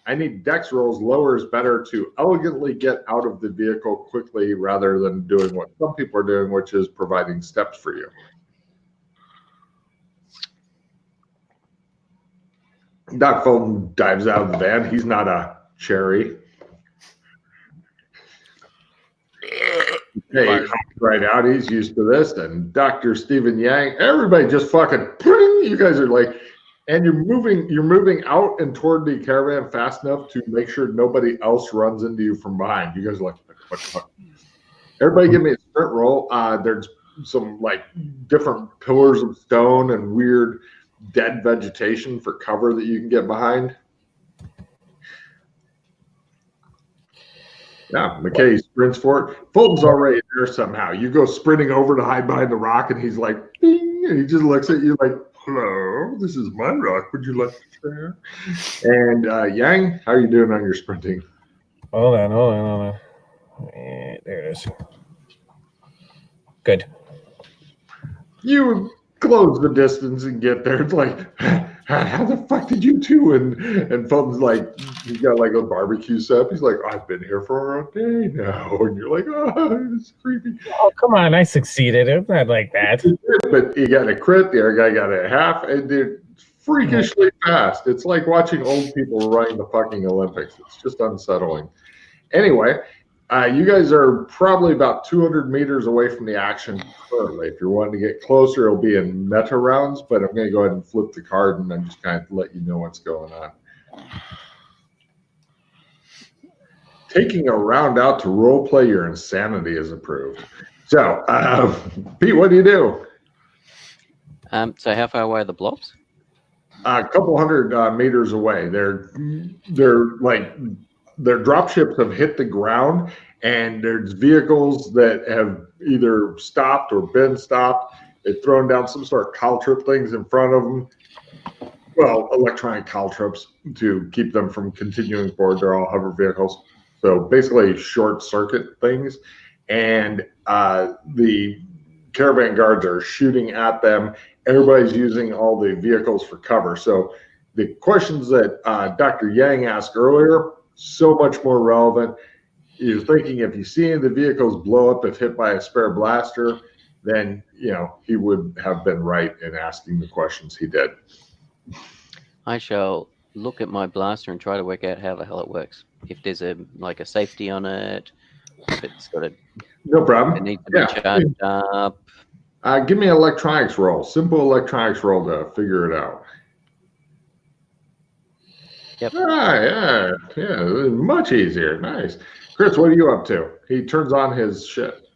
I need dex rolls. Lower is better to elegantly get out of the vehicle quickly rather than doing what some people are doing, which is providing steps for you. Doc Fulton dives out of the van. He's not a cherry. Hey, right out. He's used to this. And Dr. Stephen Yang, everybody just fucking, you guys are like, and you're moving out and toward the caravan fast enough to make sure nobody else runs into you from behind. You guys are like, what the fuck? Everybody give me a sprint roll. There's some like different pillars of stone and weird dead vegetation for cover that you can get behind. Yeah, McKay sprints for it. Fulton's already there somehow. You go sprinting over to hide behind the rock, and he's like, bing, and he just looks at you like, hello, this is my rock. Would you like to share? And Yang, how are you doing on your sprinting? Hold on. There it is. Good. You close the distance and get there. It's like, how the fuck did you do? And Fulton's like, he's got like a barbecue set. He's like, I've been here for a day now. And you're like, oh, it's creepy. Oh, come on. I succeeded. It's not like that. But you got a crit. The other guy got a half. And they're freakishly fast. It's like watching old people running the fucking Olympics. It's just unsettling. Anyway, you guys are probably about 200 meters away from the action currently. If you're wanting to get closer, it'll be in meta rounds, but I'm going to go ahead and flip the card and I'm just kind of let you know what's going on. Taking a round out to role play your insanity is approved. So, Pete, what do you do? So how far away are the blobs? A couple hundred meters away. They're like, their drop ships have hit the ground, and there's vehicles that have either stopped or been stopped. They've thrown down some sort of caltrip things in front of them. Well, electronic caltrips to keep them from continuing forward. They're all hover vehicles. So basically short circuit things. And the caravan guards are shooting at them. Everybody's using all the vehicles for cover. So the questions that Dr. Yang asked earlier, so much more relevant. You're thinking if you see any of the vehicles blow up if hit by a spare blaster, then, you know, he would have been right in asking the questions he did. I shall look at my blaster and try to work out how the hell it works. If there's a safety on it, if it's got a no problem. It needs to be charged up. Give me an electronics roll. Simple electronics roll to figure it out. Yep. Yeah, much easier. Nice. Chris, what are you up to? He turns on his shit.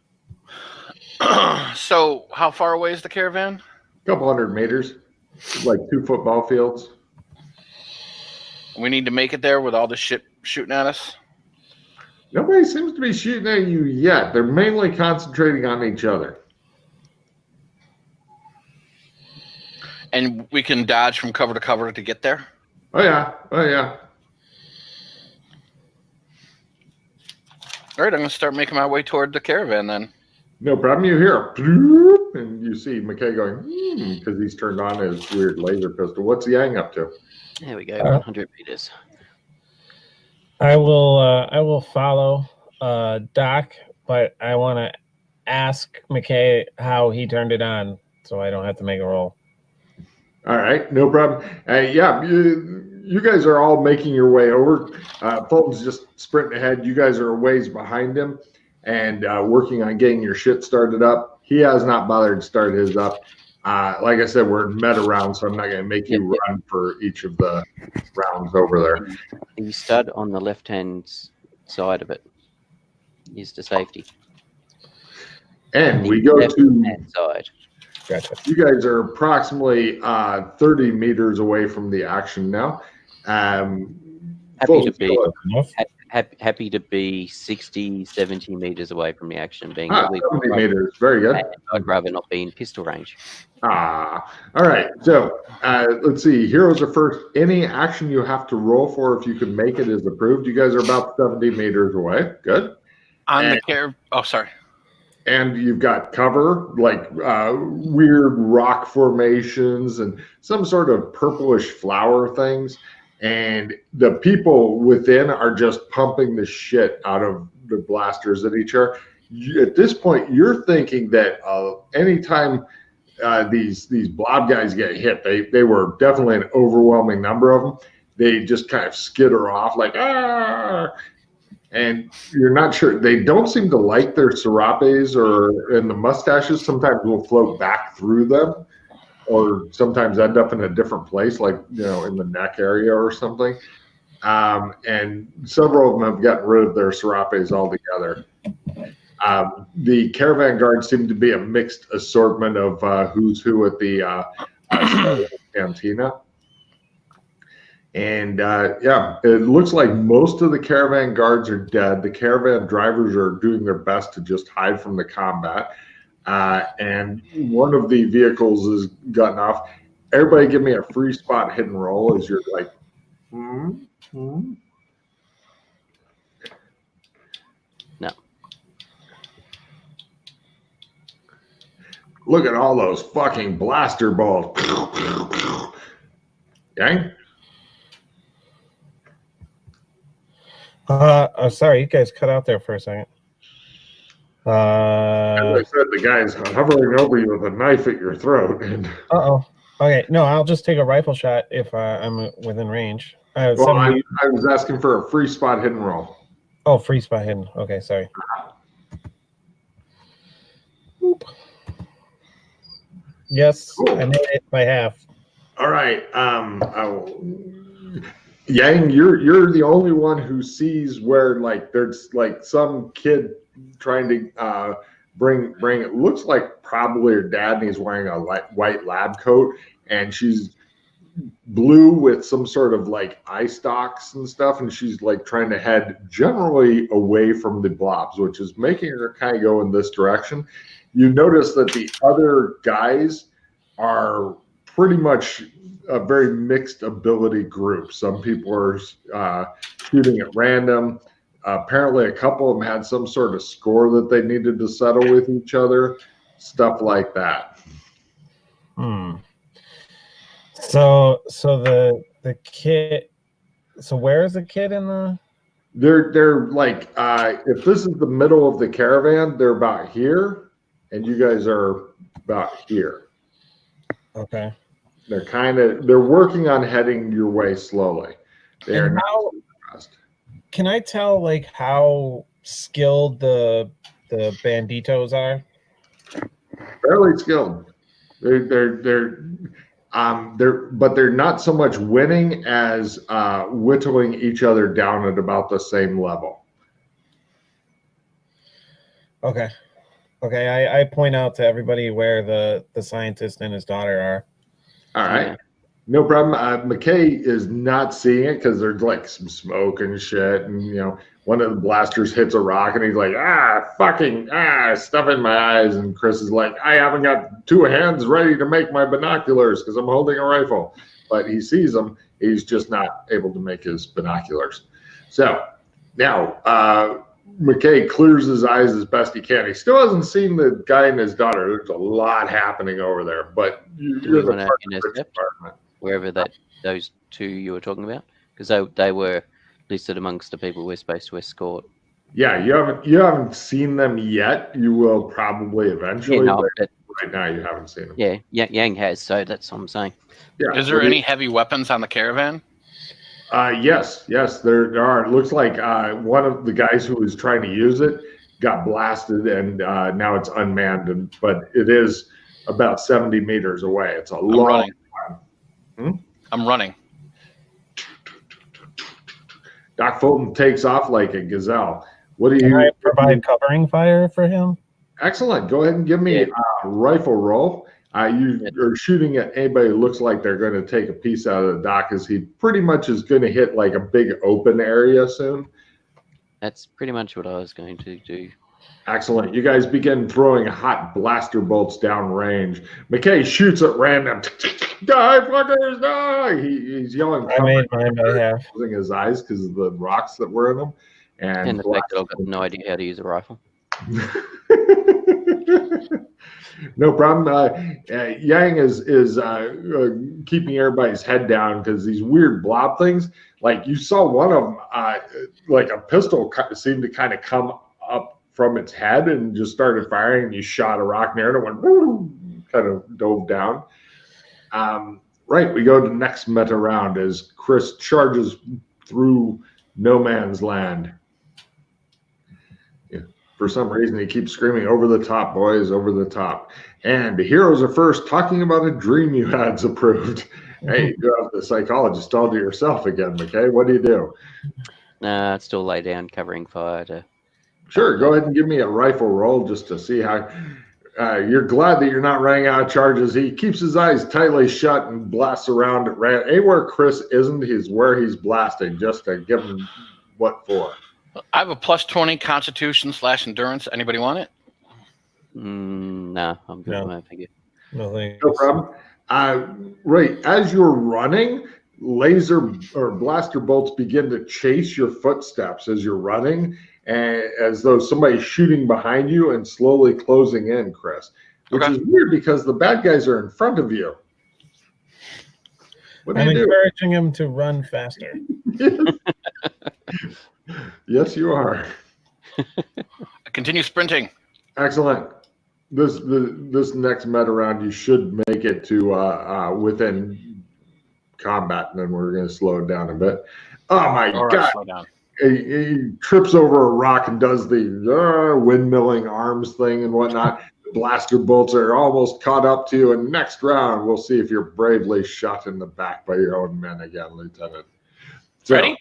So, how far away is the caravan? A couple hundred meters, like 2 football fields. We need to make it there with all this shit shooting at us. Nobody seems to be shooting at you yet. They're mainly concentrating on each other. And we can dodge from cover to cover to get there? Oh, yeah. All right, I'm going to start making my way toward the caravan then. No problem. You hear, and you see McKay going, because he's turned on his weird laser pistol. What's Yang up to? There we go, 100 meters. I will follow Doc, but I want to ask McKay how he turned it on so I don't have to make a roll. All right, no problem. You guys are all making your way over. Fulton's just sprinting ahead. You guys are a ways behind him and working on getting your shit started up. He has not bothered to start his up. Like I said, we're in meta round, so I'm not going to make you run for each of the rounds over there. You stud on the left-hand side of it is the safety. And we go to side. Gotcha. You guys are approximately 30 meters away from the action now. Happy to be 60, 70 meters away from the action. Being 70 meters, very good. I'd rather not be in pistol range. All right. So let's see. Heroes are first. Any action you have to roll for, if you can make it, is approved. You guys are about 70 meters away. Good. Sorry. And you've got cover, like weird rock formations and some sort of purplish flower things. and the people within are just pumping the shit out of the blasters at each other. At this point, you're thinking that anytime these blob guys get hit, they were definitely an overwhelming number of them. They just kind of skitter off like, ah, and you're not sure. They don't seem to like their serapes, and the mustaches sometimes will float back through them, or sometimes end up in a different place, like in the neck area or something. And several of them have gotten rid of their serapes altogether. The caravan guards seem to be a mixed assortment of who's who at the cantina. And it looks like most of the caravan guards are dead. The caravan drivers are doing their best to just hide from the combat. And one of the vehicles is gotten off. Everybody give me a free spot hidden roll as you're like, No. Look at all those fucking blaster balls. Yang? Sorry, you guys cut out there for a second. As I said, the guy's hovering over you with a knife at your throat. Okay, no, I'll just take a rifle shot if I'm within range. I was asking for a free spot hidden roll. Oh, free spot hidden. Okay, sorry. Oop. Yes, cool. I made it by half. All right. Yang, you're the only one who sees where there's some kid trying to bring it. Looks like probably her dad, and he's wearing a white lab coat, and she's blue with some sort of eye stalks and stuff, and she's trying to head generally away from the blobs, which is making her kind of go in this direction. You notice that the other guys are pretty much a very mixed ability group. Some people are shooting at random. Apparently, a couple of them had some sort of score that they needed to settle with each other, stuff like that. So the kid. So where is the kid in the? They're if this is the middle of the caravan, they're about here, and you guys are about here. Okay. They're working on heading your way slowly. They're not fast. Can I tell how skilled the banditos are? Fairly skilled. But they're not so much winning as whittling each other down at about the same level. Okay. I point out to everybody where the scientist and his daughter are. All right. No problem. McKay is not seeing it because there's some smoke and shit. And, one of the blasters hits a rock and he's like, stuff in my eyes. And Chris is like, I haven't got two hands ready to make my binoculars because I'm holding a rifle. But he sees them. He's just not able to make his binoculars. So now McKay clears his eyes as best he can. He still hasn't seen the guy and his daughter. There's a lot happening over there. But you're the department. Wherever those two you were talking about, because they were listed amongst the people we're supposed to escort. Yeah, you haven't seen them yet. You will probably eventually. Yeah, but right now, you haven't seen them. Yeah, Yang has, so that's what I'm saying. Yeah. Is there any heavy weapons on the caravan? Yes, there are. It looks like one of the guys who was trying to use it got blasted, and now it's unmanned. But it is about 70 meters away. It's a long. I'm running. Doc Fulton takes off like a gazelle. Can I provide covering fire for him? Excellent. Go ahead and give me a rifle roll. You are shooting at anybody who looks like they're going to take a piece out of the dock, as he pretty much is going to hit a big open area soon. That's pretty much what I was going to do. Excellent. You guys begin throwing hot blaster bolts down range. McKay shoots at random. Die, fuckers, die! He's yelling. I made mine by half. Closing his eyes because of the rocks that were in them. And the fact that I've got no idea how to use a rifle. No problem. Yang is keeping everybody's head down because these weird blob things, like you saw one of them, like a pistol seemed to kind of come up from its head and just started firing, and you shot a rock near it and it went, woo, kind of dove down. Right, we go to the next meta round as Chris charges through no man's land. For some reason, he keeps screaming, "Over the top, boys, over the top." And the heroes are first, talking about a dream you had's approved. Hey, you have the psychologist all to yourself again, McKay. What do you do? Nah, I'd still lay down covering fire. Sure, go ahead and give me a rifle roll just to see how... you're glad that you're not running out of charges. He keeps his eyes tightly shut and blasts around at random. Anywhere Chris isn't, he's where he's blasting, just to give him what for. I have a +20 Constitution/Endurance. Anybody want it? Nah, I'm good. No. Thank you. Nothing. No problem. Right, as you're running, laser or blaster bolts begin to chase your footsteps as you're running, and as though somebody's shooting behind you and slowly closing in, Chris. Which is weird because the bad guys are in front of you. What do I'm you do? encouraging him to run faster. Yes, you are. I continue sprinting. Excellent. This next meta round, you should make it to within combat, and then we're going to slow it down a bit. Oh my God! Slow down. He trips over a rock and does the windmilling arms thing and whatnot. The blaster bolts are almost caught up to you, and next round we'll see if you're bravely shot in the back by your own men again, Lieutenant. So, Ready?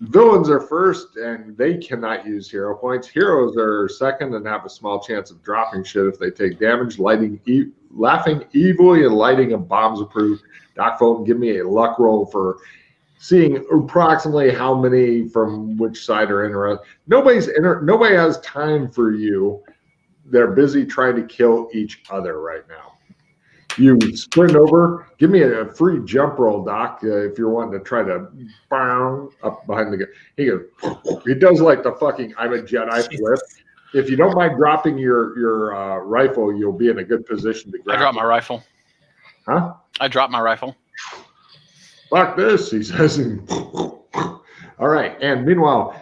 Villains are first, and they cannot use hero points. Heroes are second and have a small chance of dropping shit if they take damage. Laughing evilly and lighting a bomb's approved. Doc Fulton, give me a luck roll for seeing approximately how many from which side are interested. Nobody has time for you. They're busy trying to kill each other right now. You sprint over. Give me a free jump roll, Doc, if you're wanting to try to bang up behind the guy. He does like the fucking I'm a Jedi flip. If you don't mind dropping your rifle, you'll be in a good position to grab. I dropped my rifle. Huh? I dropped my rifle. Fuck this, he says. All right. And meanwhile,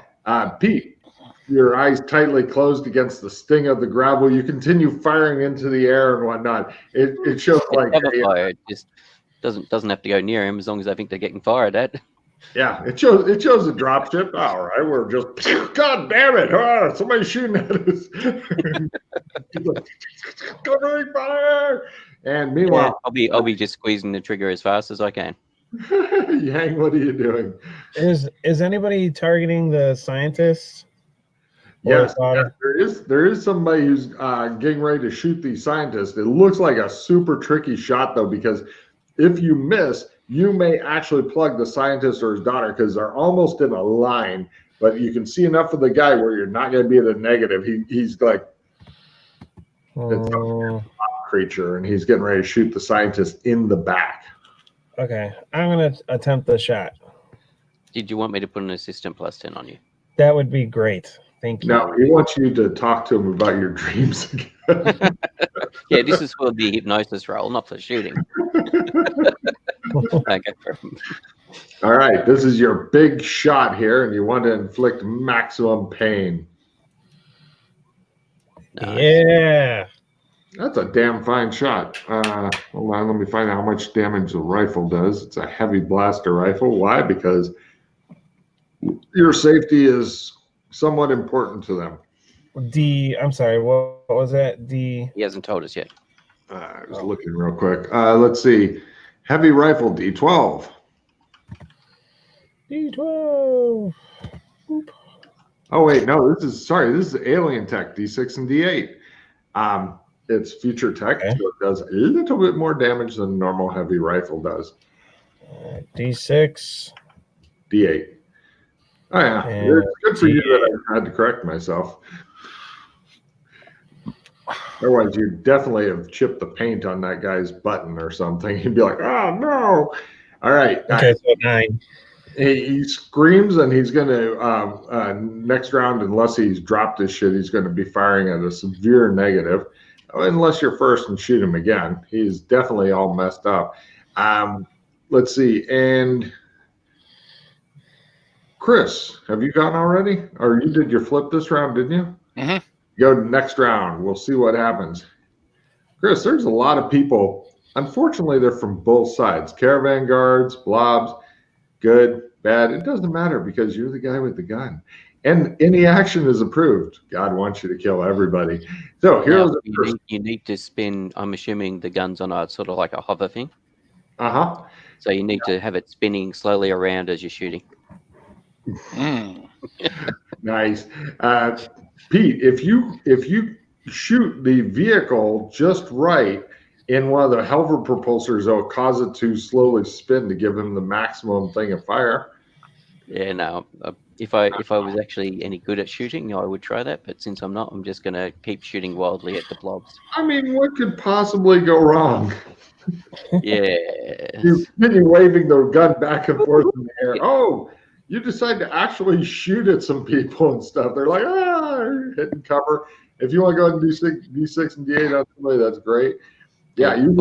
Pete, your eyes tightly closed against the sting of the gravel. You continue firing into the air and whatnot. It shows like fire. It just doesn't have to go near him as long as I think they're getting fired at. Yeah, it shows a dropship. All right, we're just God damn it! Oh, somebody's shooting at us. Covering fire. And meanwhile, yeah, I'll be just squeezing the trigger as fast as I can. Yang, what are you doing? Is anybody targeting the scientists? Yes, there is somebody who's getting ready to shoot the scientist. It looks like a super tricky shot though, because if you miss, you may actually plug the scientist or his daughter because they're almost in a line. But you can see enough of the guy where you're not going to be at a negative. He's like it's a creature, and he's getting ready to shoot the scientist in the back. Okay, I'm going to attempt the shot. Did you want me to put an assistant +10 on you? That would be great. Thank you. No, he wants you to talk to him about your dreams again. Yeah, this is for the hypnosis roll, not for shooting. Okay. All right, this is your big shot here, and you want to inflict maximum pain. Nice. Yeah. That's a damn fine shot. Hold on, let me find out how much damage the rifle does. It's a heavy blaster rifle. Why? Because your safety is somewhat important to them. I'm sorry, what was that? He hasn't told us yet. I was looking real quick. Let's see. Heavy rifle, D12. D12. Boop. Oh, wait, no, this is alien tech, D6 and D8. It's future tech, so it does a little bit more damage than a normal heavy rifle does. D6. D8. Oh, yeah. It's good for you that I had to correct myself. Otherwise, you definitely have chipped the paint on that guy's button or something. He'd be like, oh, no. All right. Okay, so 9. He screams, and he's going to next round, unless he's dropped his shit, he's going to be firing at a severe negative. Unless you're first and shoot him again, he's definitely all messed up. Let's see, and Chris, have you gone already, or you did your flip this round, didn't you? Mm-hmm. Go to next round. We'll see what happens. Chris, there's a lot of people. Unfortunately, they're from both sides. Caravan guards, blobs. Good, bad, it doesn't matter because you're the guy with the gun. And any action is approved. God wants you to kill everybody. So here's you need to spin, I'm assuming the gun's on a sort of like a hover thing. Uh-huh. So you need to have it spinning slowly around as you're shooting. Nice. Pete, if you shoot the vehicle just right in one of the helver propulsors, it'll cause it to slowly spin to give him the maximum thing of fire. Yeah, no. If I was actually any good at shooting, I would try that. But since I'm not, I'm just going to keep shooting wildly at the blobs. I mean, what could possibly go wrong? Yeah. You're waving the gun back and forth in the air. Oh, you decide to actually shoot at some people and stuff. They're like, hitting cover. If you want to go ahead and do D6 and D8 on somebody, that's great. Yeah, you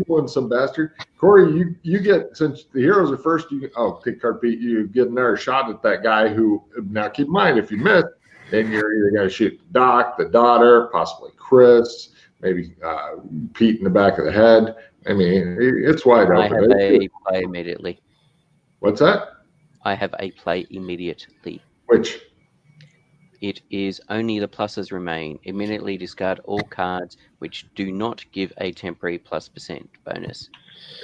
won some bastard. Corey, you get, since the heroes are first, pick card Pete, you get another shot at that guy who, now keep in mind, if you miss, then you're either going to shoot Doc, the daughter, possibly Chris, maybe Pete in the back of the head. I mean, it's wide open. I have a play immediately. What's that? I have a play immediately. Which? It is only the pluses remain. Immediately discard all cards which do not give a temporary +% bonus.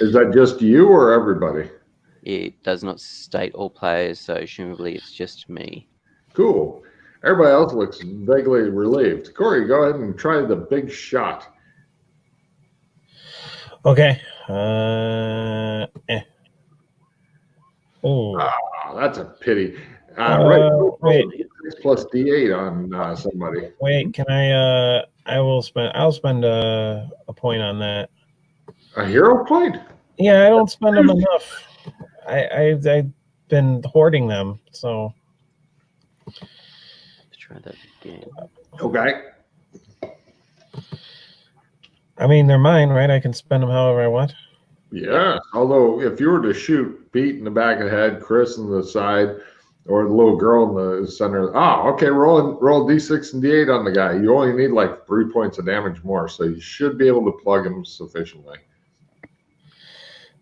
Is that just you or everybody? It does not state all players, so assumably it's just me. Cool. Everybody else looks vaguely relieved. Corey, go ahead and try the big shot. Okay. Oh, that's a pity. Wait. Plus D8 on somebody. Wait, can I? I'll spend a point on that. A hero point? Yeah, I don't spend them enough. I've been hoarding them, so. Let's try that again. Okay. I mean, they're mine, right? I can spend them however I want. Yeah. Although, if you were to shoot Pete in the back of the head, Chris in the side, or the little girl in the center. Okay, roll D6 and D8 on the guy. You only need like 3 points of damage more, so you should be able to plug him sufficiently.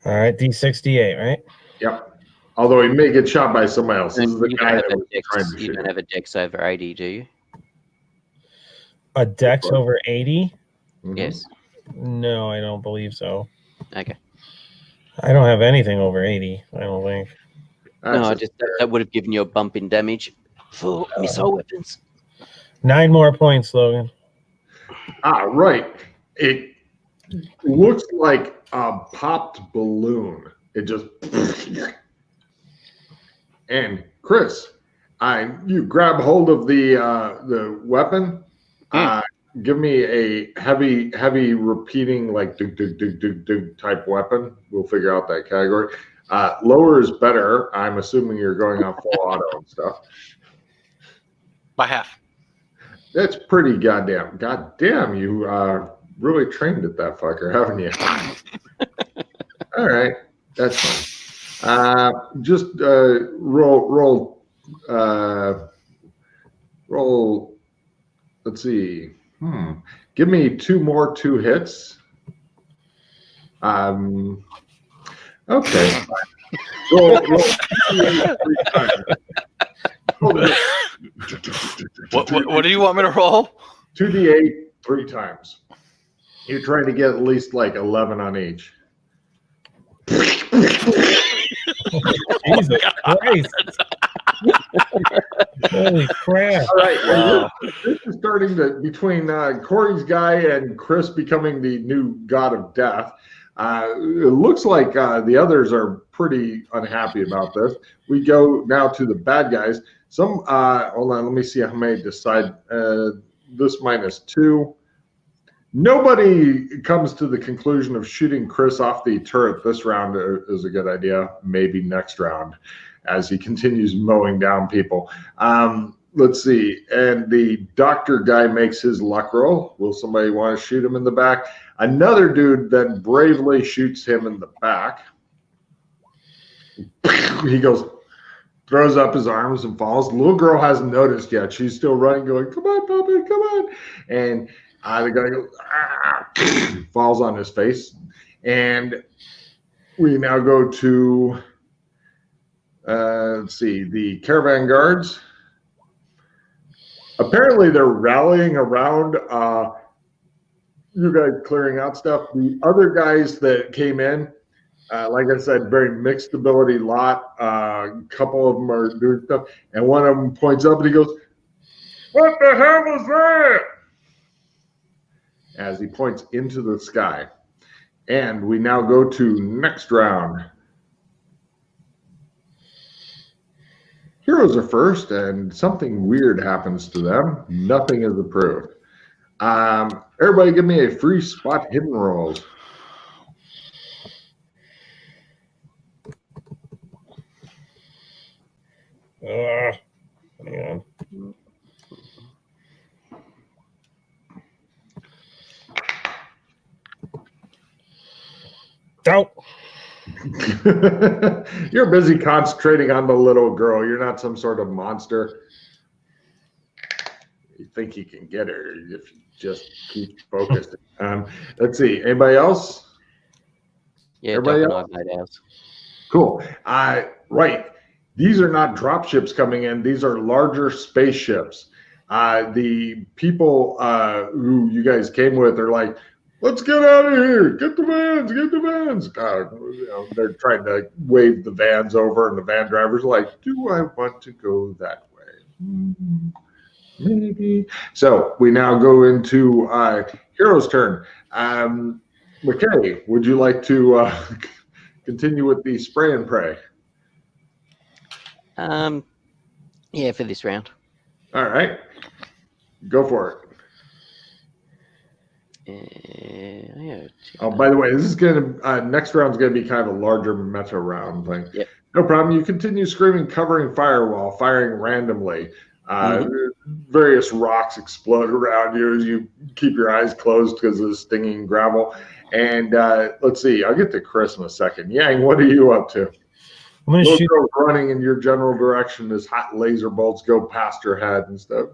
All right, D6, D8, right? Yep. Although he may get shot by somebody else. This is the you guy don't that was trying to shoot. You don't have a dex over 80, do you? A dex over 80? Mm-hmm. Yes. No, I don't believe so. Okay. I don't have anything over 80, I don't think. No, that would have given you a bump in damage for missile weapons. 9 more points, Logan. Right. It looks like a popped balloon. It just and Chris, you grab hold of the weapon. Give me a heavy repeating like dug type weapon. We'll figure out that category. Lower is better. I'm assuming you're going on full auto and stuff. By half. That's pretty goddamn. Goddamn, you really trained at that fucker, haven't you? All right, that's fine. Just roll. Let's see. Give me 2 more 2 hits. Okay. roll 2d8 3 times. What do you want me to roll? 2d8 3 times. You're trying to get at least like 11 on each. Jesus Christ. Holy crap. All right. Well, this is starting to, between Corey's guy and Chris becoming the new god of death. It looks like the others are pretty unhappy about this. We go now to the bad guys. Hold on, let me see how many decide. This -2. Nobody comes to the conclusion of shooting Chris off the turret this round is a good idea. Maybe next round. as he continues mowing down people. Let's see. And the doctor guy makes his luck roll. Will somebody want to shoot him in the back? Another dude then bravely shoots him in the back. He goes, throws up his arms and falls. The little girl hasn't noticed yet. She's still running, going, come on, puppy, come on. And the guy goes, falls on his face. And we now go to, let's see, the caravan guards. Apparently, they're rallying around you guys clearing out stuff. The other guys that came in, like I said, very mixed ability lot. A couple of them are doing stuff. And one of them points up and he goes, what the hell was that? As he points into the sky. And we now go to next round. Heroes are first, and something weird happens to them. Nothing is approved. Everybody give me a free spot hidden rolls. Hang on. Out. You're busy concentrating on the little girl. You're not some sort of monster. You think you can get her if you just keep focused. Let's see. Anybody else? Yeah, Everybody Doc else? and I made ours. Cool. Right. These are not drop ships coming in. These are larger spaceships. The people who you guys came with are like, let's get out of here. Get the vans. Get the vans. They're trying to wave the vans over, and the van driver's like, do I want to go that way? Maybe. So we now go into Hero's turn. McKay, would you like to continue with the spray and pray? Yeah, for this round. All right. Go for it. Yeah. Oh, by the way, this is gonna next round's gonna be kind of a larger meta round thing. Yep. No problem. You continue screaming, covering fire while firing randomly. Various rocks explode around you as you keep your eyes closed because of the stinging gravel. And let's see. I'll get to Chris in a second. Yang, what are you up to? I'm gonna shoot. Running in your general direction as hot laser bolts go past your head and stuff.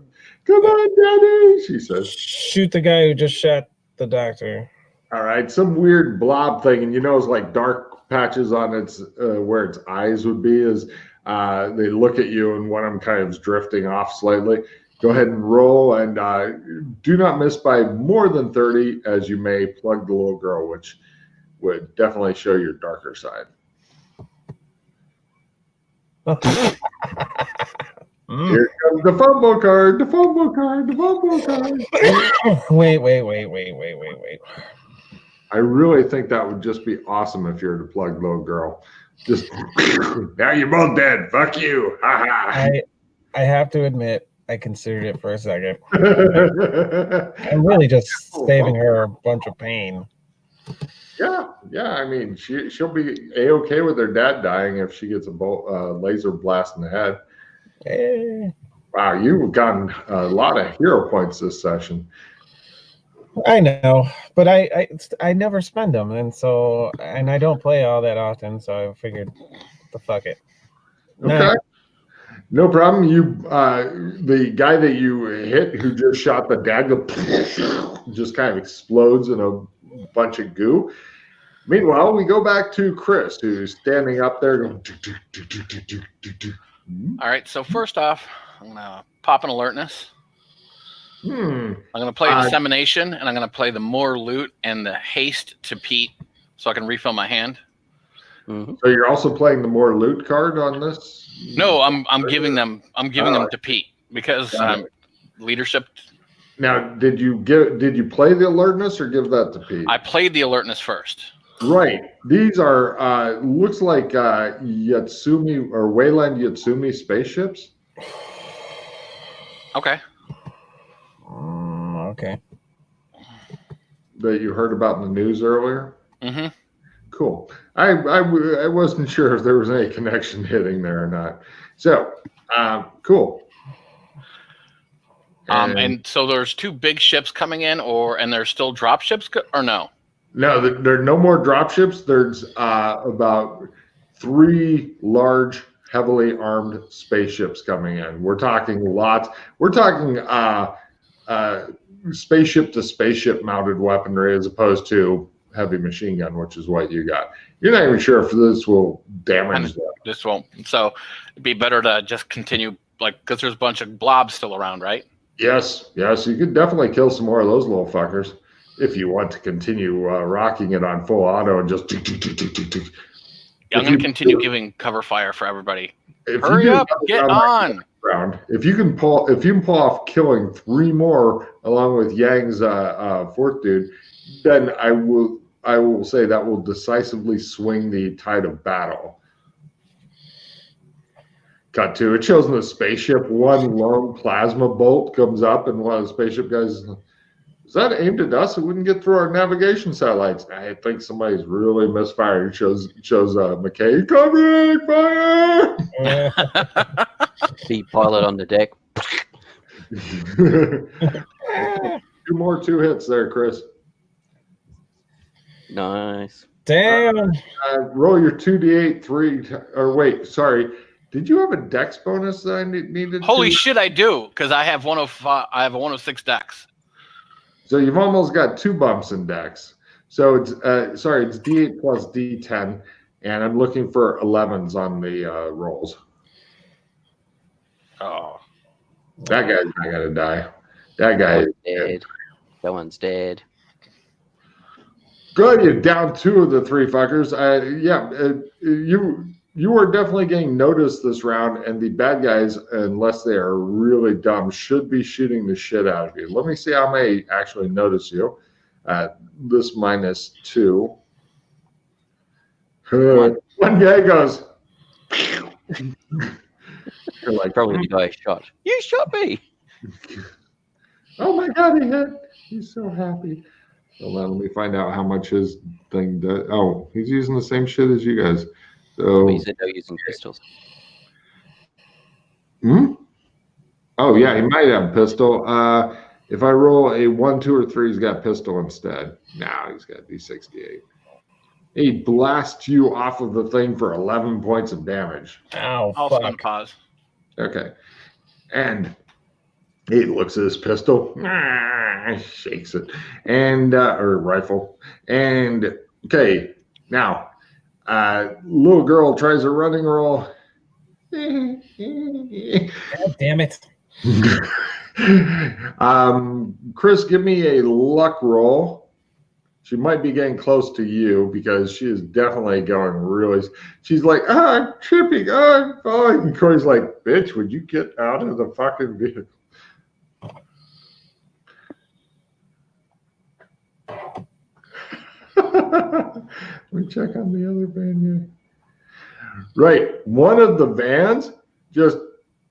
Come on, Daddy, she says. Shoot the guy who just shot the doctor. All right, some weird blob thing, and it's like dark patches on its where its eyes would be as they look at you, and one of them kind of is drifting off slightly. Go ahead and roll, and do not miss by more than 30, as you may plug the little girl, which would definitely show your darker side. Here comes the fumble card, the fumble card, the fumble card. Wait. I really think that would just be awesome if you were to plug little girl. Just, now you're both dead. Fuck you. Ha ha. I have to admit, I considered it for a second. I'm really just saving her a bunch of pain. Yeah. I mean, she'll be A-okay with her dad dying if she gets a laser blast in the head. Eh. Wow, you've gotten a lot of hero points this session. I know, but I never spend them, and I don't play all that often, so I figured, fuck it. Okay. No problem. You, the guy that you hit who just shot the dagger, just kind of explodes in a bunch of goo. Meanwhile, we go back to Chris, who's standing up there going. All right. So first off, I'm gonna pop an alertness. I'm gonna play dissemination, and I'm gonna play the more loot and the haste to Pete, so I can refill my hand. So you're also playing the more loot card on this? No, I'm giving them. I'm giving them to Pete because leadership. Now, did you play the alertness or give that to Pete? I played the alertness first. Right. These are looks like Yatsumi or Wayland Yatsumi spaceships. Okay. Okay. That you heard about in the news earlier. Cool. I wasn't sure if there was any connection hitting there or not. So, cool. And so there's 2 big ships coming in, and there's still drop ships, or no? No, there are no more drop ships. There's about 3 large, heavily armed spaceships coming in. We're talking lots. We're talking spaceship to spaceship mounted weaponry as opposed to heavy machine gun, which is what you got. You're not even sure if this will damage them. This won't. So it'd be better to just continue, because there's a bunch of blobs still around, right? Yes. You could definitely kill some more of those little fuckers if you want to continue rocking it on full auto and just. Yeah, I'm going to continue giving cover fire for everybody. Hurry up, get on. If you can pull off killing 3 more along with Yang's 4th dude, then I will say that will decisively swing the tide of battle. Cut to it shows in the spaceship 1 lone plasma bolt comes up and one of the spaceship guys, is that aimed at us? It wouldn't get through our navigation satellites. I think somebody's really misfired. It shows McKay covering fire. The pilot on the deck. 2 more 2 hits there, Chris. Nice. Damn. Roll your 2d8 3. Or wait, sorry. Did you have a dex bonus that I needed? Holy shit, I do, because I have 105. I have a 106 dex. So you've almost got 2 bumps in dex. So it's it's d8 plus d10, and I'm looking for 11s on the rolls. Oh, that guy's not gonna die. That guy is dead. That one's dead. Good, you're down 2 of the 3 fuckers. You are definitely getting noticed this round, and the bad guys, unless they are really dumb, should be shooting the shit out of you. Let me see how many actually notice you. This -2. One guy goes. Like, probably the guy shot. You shot me. Oh my God, he hit. He's so happy. Hold on, let me find out how much his thing does. Oh, he's using the same shit as you guys. So he said no using pistols. Oh yeah, he might have a pistol. If I roll a 1, 2, or 3, he's got pistol instead. Now he's got D68. He blasts you off of the thing for 11 points of damage. Ow, I'll stun pause. Okay. And he looks at his pistol, shakes it, and or rifle. And okay, now little girl tries a running roll. God damn it. Chris, give me a luck roll. She might be getting close to you because she is definitely going really. She's like, I'm tripping, I'm falling. And Corey's like, bitch, would you get out of the fucking vehicle? Let me check on the other van here. Right, one of the vans just,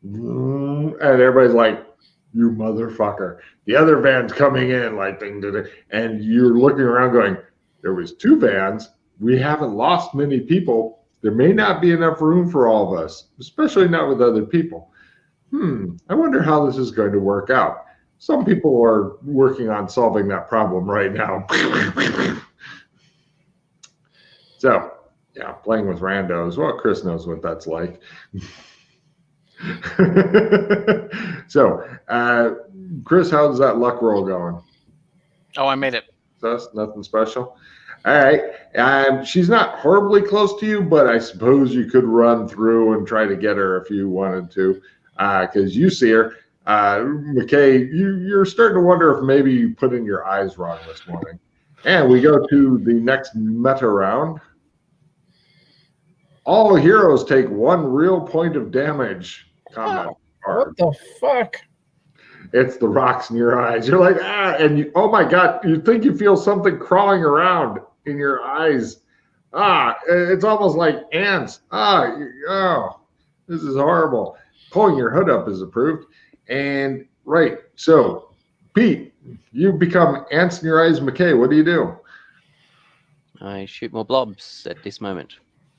and everybody's like, you motherfucker. The other van's coming in like ding, ding, ding, and you're looking around going, there was 2 vans. We haven't lost many people. There may not be enough room for all of us, especially not with other people. I wonder how this is going to work out. Some people are working on solving that problem right now. So, yeah, playing with randos. Well, Chris knows what that's like. So, Chris, how's that luck roll going? Oh, I made it. That's nothing special. All right. She's not horribly close to you, but I suppose you could run through and try to get her if you wanted to, because you see her. McKay, you're starting to wonder if maybe you put in your eyes wrong this morning. And we go to the next meta round. All heroes take 1 real point of damage. Comment. What the fuck? It's the rocks in your eyes. You're like, and you, oh my God, you think you feel something crawling around in your eyes. It's almost like ants. Oh, this is horrible. Pulling your hood up is approved. And right, so Pete, you become ants in your eyes. McKay, what do you do? I shoot more blobs at this moment.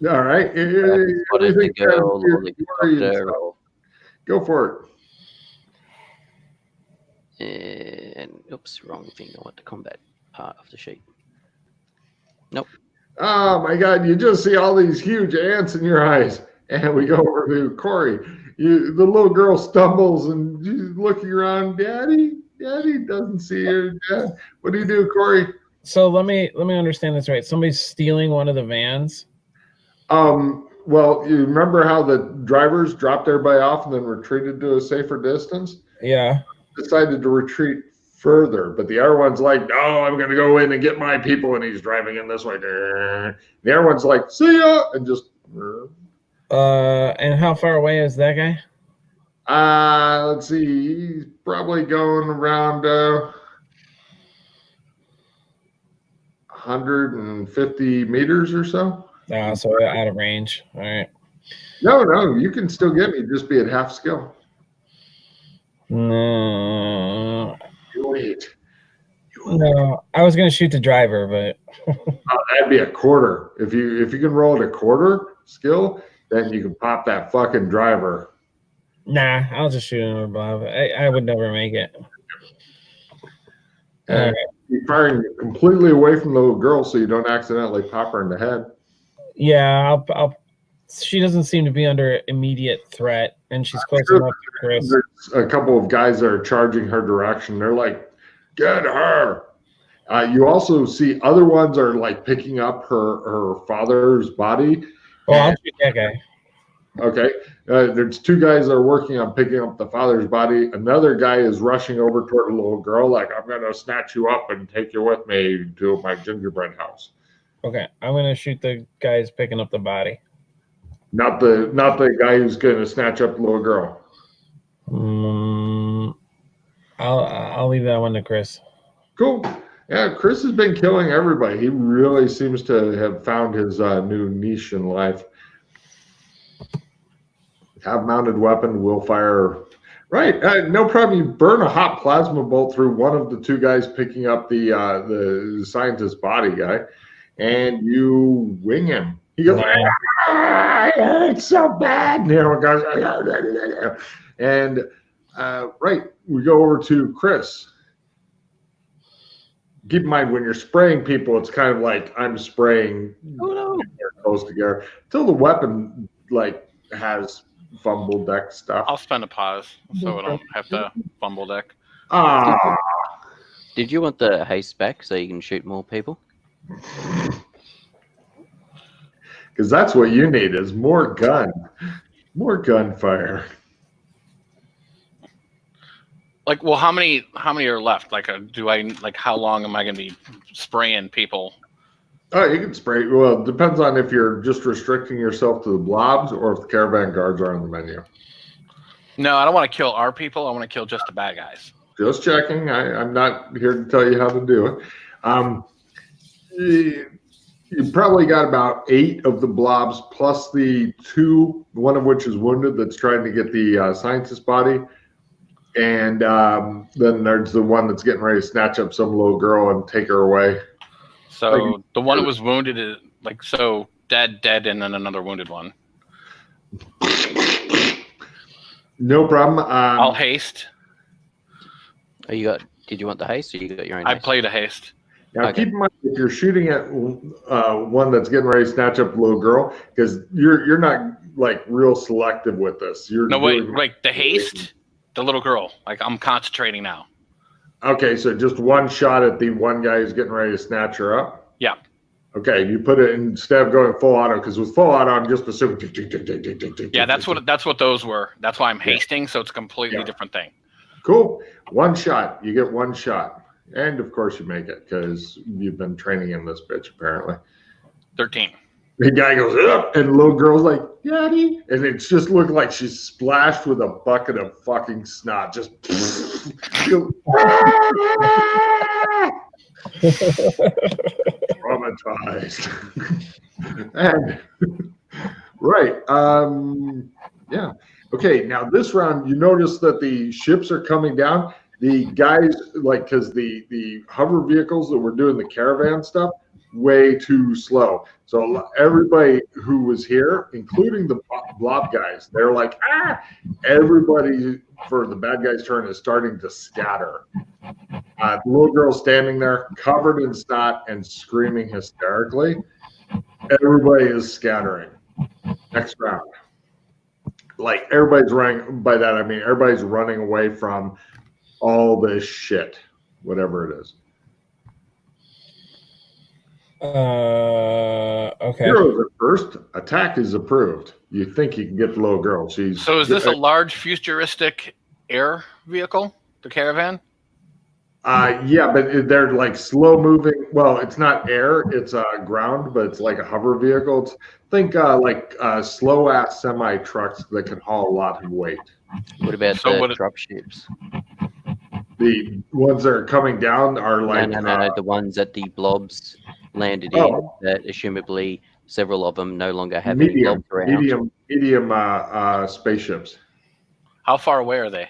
All right. Spotted the girl or the helicopter or... Go for it. And oops, wrong thing. I want the combat part of the sheet. Nope. Oh my God! You just see all these huge ants in your eyes, and we go over to Corey. The little girl stumbles and she's looking around. Daddy doesn't see her. Dad, what do you do, Corey? So let me understand this right. Somebody's stealing one of the vans. Well, you remember how the drivers dropped everybody off and then retreated to a safer distance? Yeah. Decided to retreat further, but the other one's like, "No, I'm going to go in and get my people," and he's driving in this way. The other one's like, "See ya," and just. And how far away is that guy? Let's see. He's probably going around 150 meters or so. So out of range. All right. No, you can still get me. Just be at half skill. No. Wait. No, I was gonna shoot the driver, but that'd be a quarter. If you can roll at a quarter skill, then you can pop that fucking driver. Nah, I'll just shoot another blob. I would never make it. And you're firing completely away from the little girl so you don't accidentally pop her in the head. Yeah, I'll she doesn't seem to be under immediate threat, and she's close enough to Chris. There's a couple of guys that are charging her direction. They're like, "Get her!" You also see other ones are like picking up her father's body. Oh, I'll shoot that guy. Okay. There's two guys that are working on picking up the father's body. Another guy is rushing over toward a little girl, like, "I'm going to snatch you up and take you with me to my gingerbread house." Okay, I'm gonna shoot the guys picking up the body. Not the guy who's going to snatch up the little girl. I'll leave that one to Chris. Cool. Yeah, Chris has been killing everybody. He really seems to have found his new niche in life. Have mounted weapon, will fire. Right, no problem. You burn a hot plasma bolt through one of the two guys picking up the scientist's body guy, and you wing him. He goes, "It's so bad." And the other one goes, and right, we go over to Chris. Keep in mind, when you're spraying people, it's kind of like I'm spraying close together until the weapon like has fumble deck stuff. I'll spend a pause so I don't have to fumble deck. Did you want the haste back so you can shoot more people? Because that's what you need is more gunfire. Like, well, how many are left? Like, how long am I going to be spraying people? Oh, you can spray. Well, it depends on if you're just restricting yourself to the blobs or if the caravan guards are on the menu. No, I don't want to kill our people. I want to kill just the bad guys. Just checking. I'm not here to tell you how to do it. You probably got about 8 of the blobs plus the 2, one of which is wounded that's trying to get the scientist's body. And then there's the one that's getting ready to snatch up some little girl and take her away. So the one that was wounded is dead, and then another wounded one. No problem. I'll haste. Did you want the haste or you got your own? I haste? played a haste. Now keep in mind if you're shooting at one that's getting ready to snatch up a little girl, because you're not like real selective with this. The haste, the little girl. Like I'm concentrating now. Okay, so just one shot at the one guy who's getting ready to snatch her up? Yeah. Okay, you put it instead of going full auto, because with full auto, I'm just assuming. Yeah, that's what those were. That's why I'm hasting, so it's a completely different thing. Cool. One shot. You get one shot. And, of course, you make it, because you've been training in this bitch, apparently. 13. The guy goes, up, and the little girl's like, "Daddy," and it just looked like she's splashed with a bucket of fucking snot. Just traumatized. And right, yeah. Okay, now this round, you notice that the ships are coming down. The guys, like, because the hover vehicles that were doing the caravan stuff, way too slow. So everybody who was here, including the blob guys, they're like, ah! Everybody for the bad guys' turn is starting to scatter. The little girl standing there, covered in snot and screaming hysterically. Everybody is scattering. Next round. Like, everybody's running. By that, I mean everybody's running away from all this shit, whatever it is. Okay. Heroes at first. Attack is approved. You think you can get the little girl. So is this a large futuristic air vehicle, the caravan? Yeah, but they're like slow moving. Well, it's not air, it's ground, but it's like a hover vehicle. Think like slow ass semi trucks that can haul a lot of weight. What about the drop ships? The ones that are coming down are like no, the ones that the blobs landed in. That assumably several of them no longer have any blobs around. Medium spaceships. How far away are they?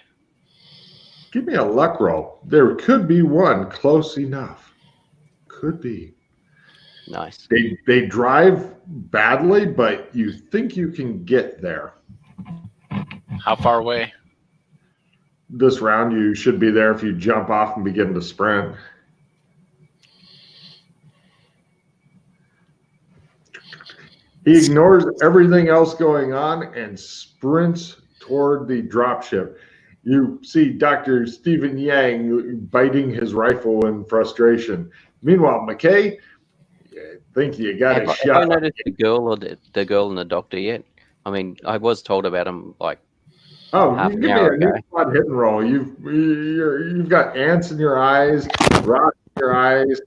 Give me a luck roll. There could be one close enough. Could be. Nice. They drive badly, but you think you can get there. How far away? This round, you should be there if you jump off and begin to sprint. He ignores everything else going on and sprints toward the dropship. You see Dr. Stephen Yang biting his rifle in frustration. Meanwhile, McKay, I think you got a shot. Have I noticed the girl or the girl and the doctor yet? I mean, I was told about him like half you an give hour me a ago. new spot hit and roll. You've got ants in your eyes, rocks in your eyes.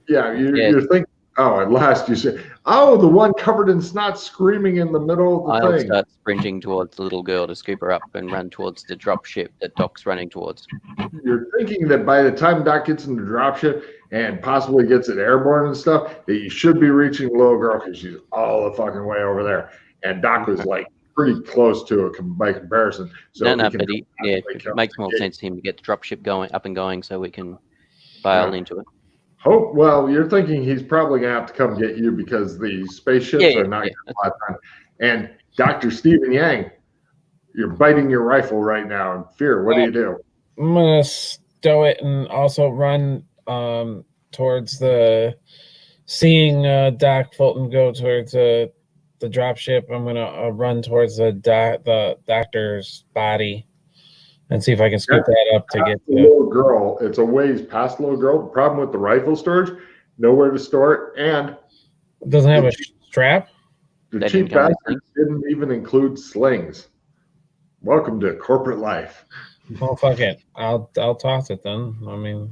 You're thinking. Oh, at last you say, "Oh, the one covered in snot, screaming in the middle of the I'll thing." start sprinting towards the little girl to scoop her up and run towards the drop ship that Doc's running towards. You're thinking that by the time Doc gets in the dropship and possibly gets it airborne and stuff, that you should be reaching the little girl because she's all the fucking way over there. And Doc was like pretty close to it by comparison. So it makes more sense to him to get the drop ship up and going so we can bail into it. Well, you're thinking he's probably going to have to come get you because the spaceships are not going to fly time. And Dr. Stephen Yang, you're biting your rifle right now in fear. What do you do? I'm going to stow it and also run towards seeing Doc Fulton go towards the dropship. I'm going to run towards the doctor's body and see if I can scoop that up to get the little girl. It's a ways past the little girl. The problem with the rifle storage, nowhere to store it, and it doesn't have a strap. The cheap bastards didn't even include slings. Welcome to corporate life. Oh, fuck it. I'll toss it then. I mean,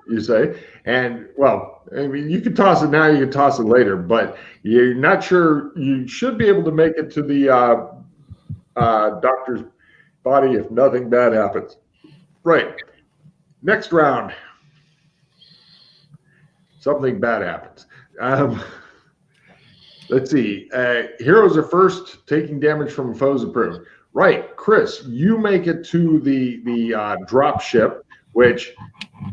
you say, and well, I mean, you can toss it now, you can toss it later, but you're not sure. You should be able to make it to the doctor's body if nothing bad happens. Right. Next round. Something bad happens. Let's see. Heroes are first, taking damage from foes approved. Right. Chris, you make it to the drop ship, which,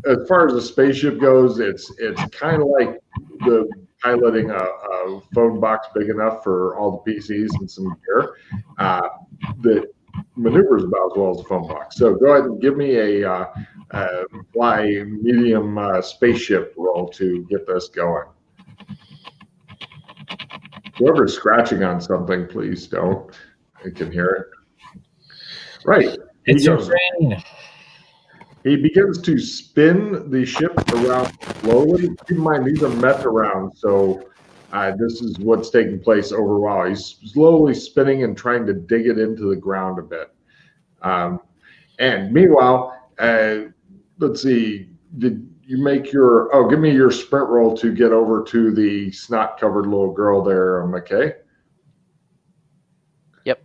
as far as the spaceship goes, it's kind of like the piloting a phone box big enough for all the PCs and some gear that maneuvers about as well as a phone box. So go ahead and give me a fly medium spaceship roll to get this going. Whoever's scratching on something, please don't. I can hear it. Right. It's your friend. He begins to spin the ship around slowly. Keep in mind, these are meta rounds, so this is what's taking place over a while. He's slowly spinning and trying to dig it into the ground a bit. And meanwhile, let's see, did you make your, give me your sprint roll to get over to the snot-covered little girl there, McKay. Yep.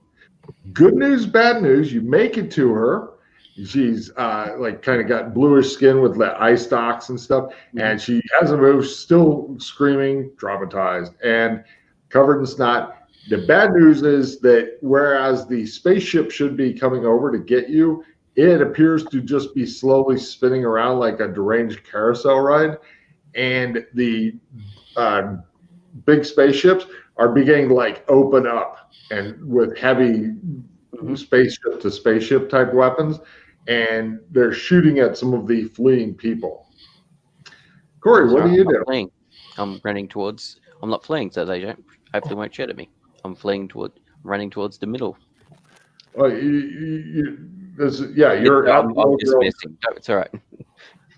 Good news, bad news, you make it to her. She's like kind of got bluish skin with the eye stalks and stuff, and she hasn't moved, still screaming, traumatized, and covered in snot. The bad news is that whereas the spaceship should be coming over to get you, It appears to just be slowly spinning around like a deranged carousel ride, and the big spaceships are beginning to like open up and with heavy spaceship to spaceship type weapons, and they're shooting at some of the fleeing people. Corey, what do you do? Fleeing. I'm running towards. I'm not fleeing, so they don't. Hopefully, won't shoot at me. I'm running towards the middle. Oh, you're out. I'm dismissing. No, it's all right.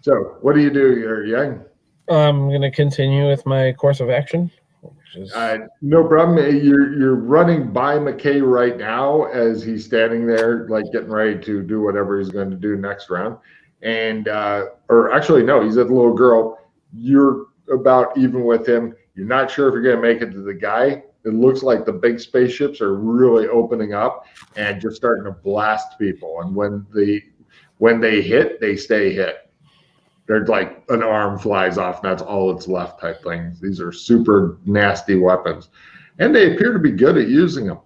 So, what do you do, Yang? I'm gonna continue with my course of action. Which is... no problem. You're running by McKay right now as he's standing there, like getting ready to do whatever he's going to do next round. And or actually, no, he's at the little girl. You're about even with him. You're not sure if you're going to make it to the guy. It looks like the big spaceships are really opening up and just starting to blast people. And when they hit, they stay hit. They're like an arm flies off, and that's all that's left type things. These are super nasty weapons, and they appear to be good at using them.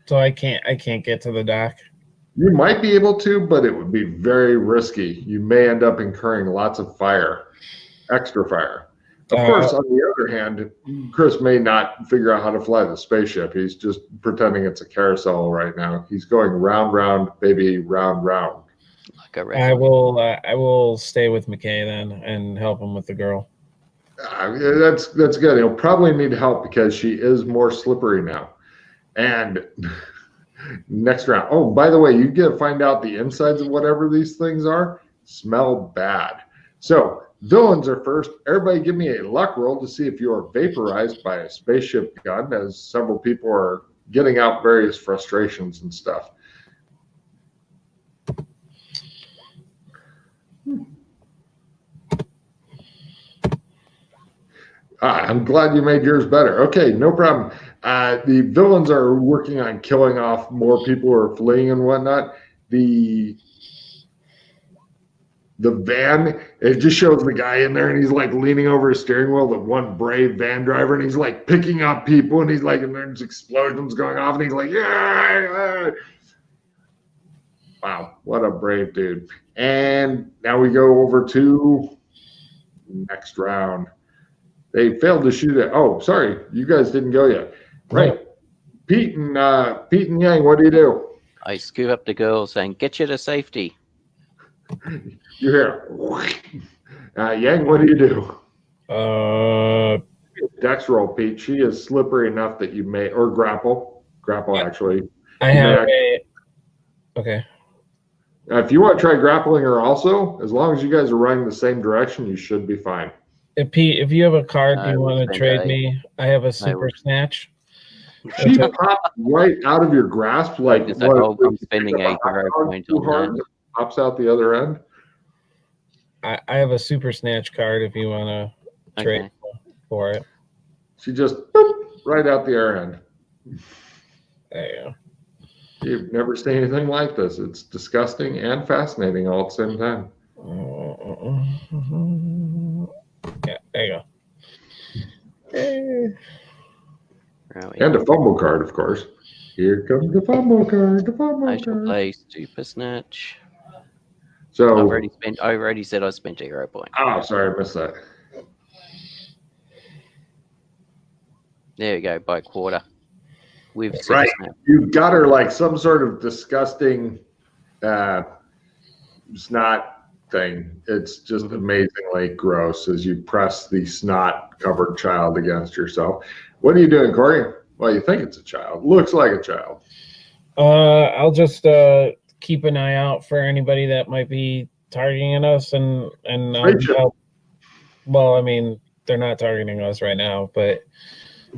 So I can't get to the dock. You might be able to, but it would be very risky. You may end up incurring lots of fire, extra fire. Of course, on the other hand, Chris may not figure out how to fly the spaceship. He's just pretending it's a carousel right now. He's going round, round, baby, round, round. I will stay with McKay then and help him with the girl. That's good. He'll probably need help because she is more slippery now. And next round. Oh, by the way, you get to find out the insides of whatever these things are. Smell bad. So villains are first. Everybody give me a luck roll to see if you are vaporized by a spaceship gun, as several people are getting out various frustrations and stuff. I'm glad you made yours better. Okay, no problem. The villains are working on killing off more people who are fleeing and whatnot. The van, it just shows the guy in there, and he's like leaning over his steering wheel, the one brave van driver, and he's like picking up people, and he's like, and there's explosions going off, and he's like, yeah. Wow, what a brave dude. And now we go over to next round. They failed to shoot it. Oh, sorry, you guys didn't go yet. Right. Pete and Yang, what do you do? I scoop up the girl saying, "Get you to safety." You hear, Yang, what do you do? Dex roll, Pete. She is slippery enough that you may, or grapple actually. I have okay. If you want to try grappling her also, as long as you guys are running the same direction, you should be fine. Pete, if you have a card you want to trade me, I have a super snatch. She popped right out of your grasp, like I'm spending a hero point on that. Pops out the other end. I have a super snatch card if you want to trade for it. She just boop, right out the air end. There you go. You've never seen anything like this. It's disgusting and fascinating all at the same time. Yeah, there you go. And a fumble card, of course. Here comes the fumble card. I shall play Super Snatch. So I already said I spent a hero point. Oh, sorry, I missed that. There you go, by quarter. With right. Snap. You've got her like some sort of disgusting snot thing. It's just amazingly gross as you press the snot-covered child against yourself. What are you doing, Corey? Well, you think it's a child. Looks like a child. I'll just keep an eye out for anybody that might be targeting us, and well, I mean, they're not targeting us right now, but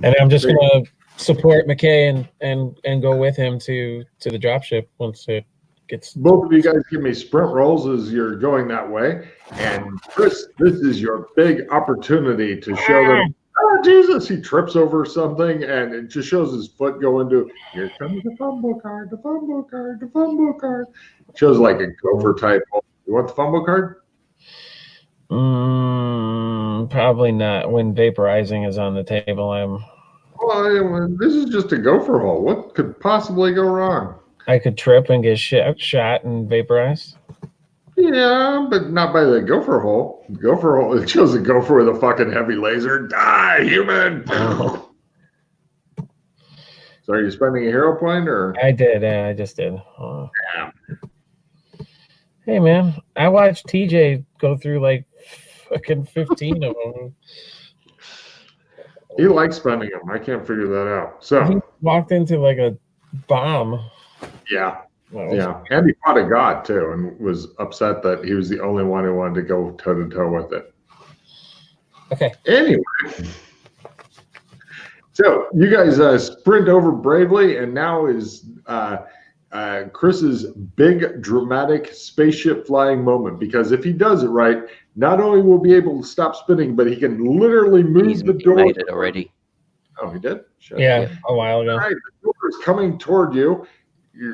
I'm just gonna support McKay and go with him to the dropship once it gets. Both of you guys give me sprint rolls as you're going that way, and Chris, this is your big opportunity to show them. Oh, Jesus, he trips over something, and it just shows his foot go into, here comes the fumble card, the fumble card, the fumble card. It shows like a gopher type. You want the fumble card? Probably not. When vaporizing is on the table, Well, this is just a gopher hole. What could possibly go wrong? I could trip and get shot and vaporized. Yeah, but not by the gopher hole. Gopher hole. It shows a gopher with a fucking heavy laser. Die, human. Oh. So are you spending a hero point or? I did. Yeah, I just did. Yeah. Hey, man, I watched TJ go through like fucking 15 of them. He likes spending them. I can't figure that out. He So walked into like a bomb. yeah. Yeah. And he fought a god too and was upset that he was the only one who wanted to go toe to toe with it. Okay. Anyway. So you guys sprint over bravely, and now is Chris's big dramatic spaceship flying moment, because if he does it right, not only will he be able to stop spinning, but he can literally move the door. He made it already. Oh, he did? Shit. Yeah, a while ago. All right, the door is coming toward you.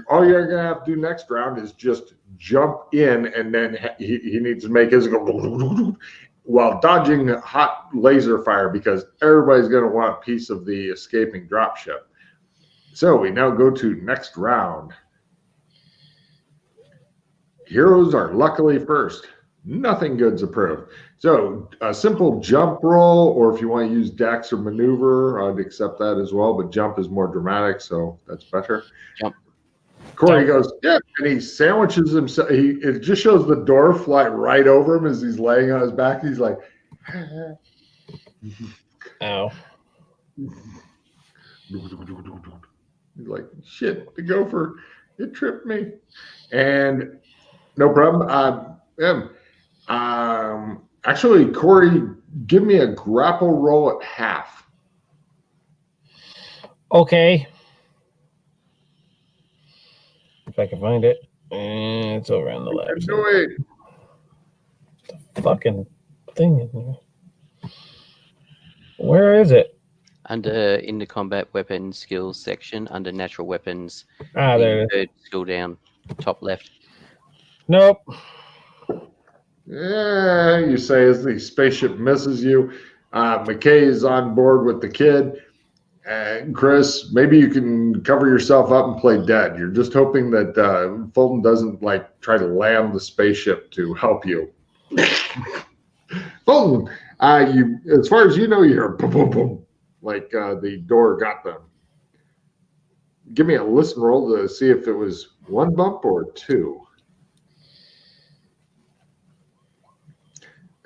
All you're going to have to do next round is just jump in, and then he needs to make his go while dodging hot laser fire, because everybody's going to want a piece of the escaping dropship. So we now go to next round. Heroes are luckily first. Nothing good's approved. So a simple jump roll, or if you want to use dex or maneuver, I'd accept that as well, but jump is more dramatic, so that's better. Jump. Corey goes, yeah, and he sandwiches himself. It just shows the door fly right over him as he's laying on his back. He's like, ow. He's like, shit, the gopher, it tripped me. And no problem. Actually, Corey, give me a grapple roll at half. Okay. If I can find it. And it's over on the left. Do it. The fucking thing in here. Where is it? In the combat weapons skills section, under natural weapons. There it is. Skill down, top left. Nope. Yeah, you say as the spaceship misses you. McKay is on board with the kid. And Chris, maybe you can cover yourself up and play dead. You're just hoping that Fulton doesn't try to land the spaceship to help you. Fulton, as far as you know, you hear boom, boom, boom, like the door got them. Give me a listen roll to see if it was one bump or two.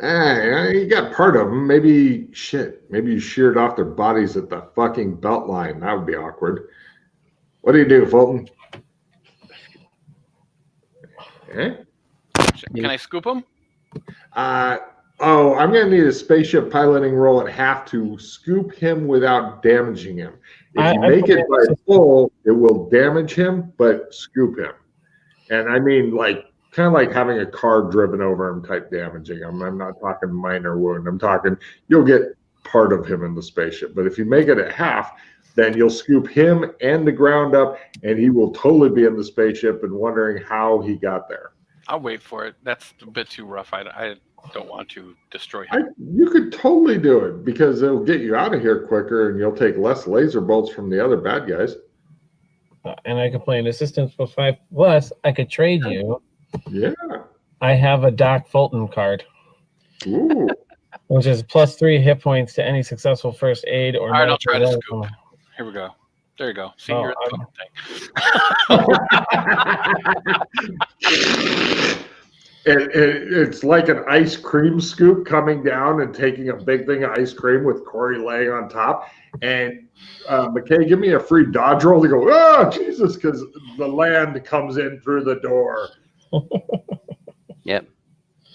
You got part of them. Maybe you sheared off their bodies at the fucking belt line. That would be awkward. What do you do, Fulton? Can I scoop them? I'm going to need a spaceship piloting roll at half to scoop him without damaging him. If you make it by full, it will damage him, but scoop him. And I mean, kind of like having a car driven over him type damaging him. I'm not talking minor wound. I'm talking you'll get part of him in the spaceship. But if you make it at half, then you'll scoop him and the ground up, and he will totally be in the spaceship and wondering how he got there. I'll wait for it. That's a bit too rough. I don't want to destroy him. You could totally do it, because it'll get you out of here quicker, and you'll take less laser bolts from the other bad guys. And I could play an assistance for 5+. I could trade you. Yeah. I have a Doc Fulton card. Ooh. Which is +3 hit points to any successful first aid or. All right, I'll try to scoop. Here we go. There you go. See, you're at the thing. It's like an ice cream scoop coming down and taking a big thing of ice cream with Corey laying on top. And McKay, give me a free dodge roll to go, oh, Jesus, because the land comes in through the door. Yep.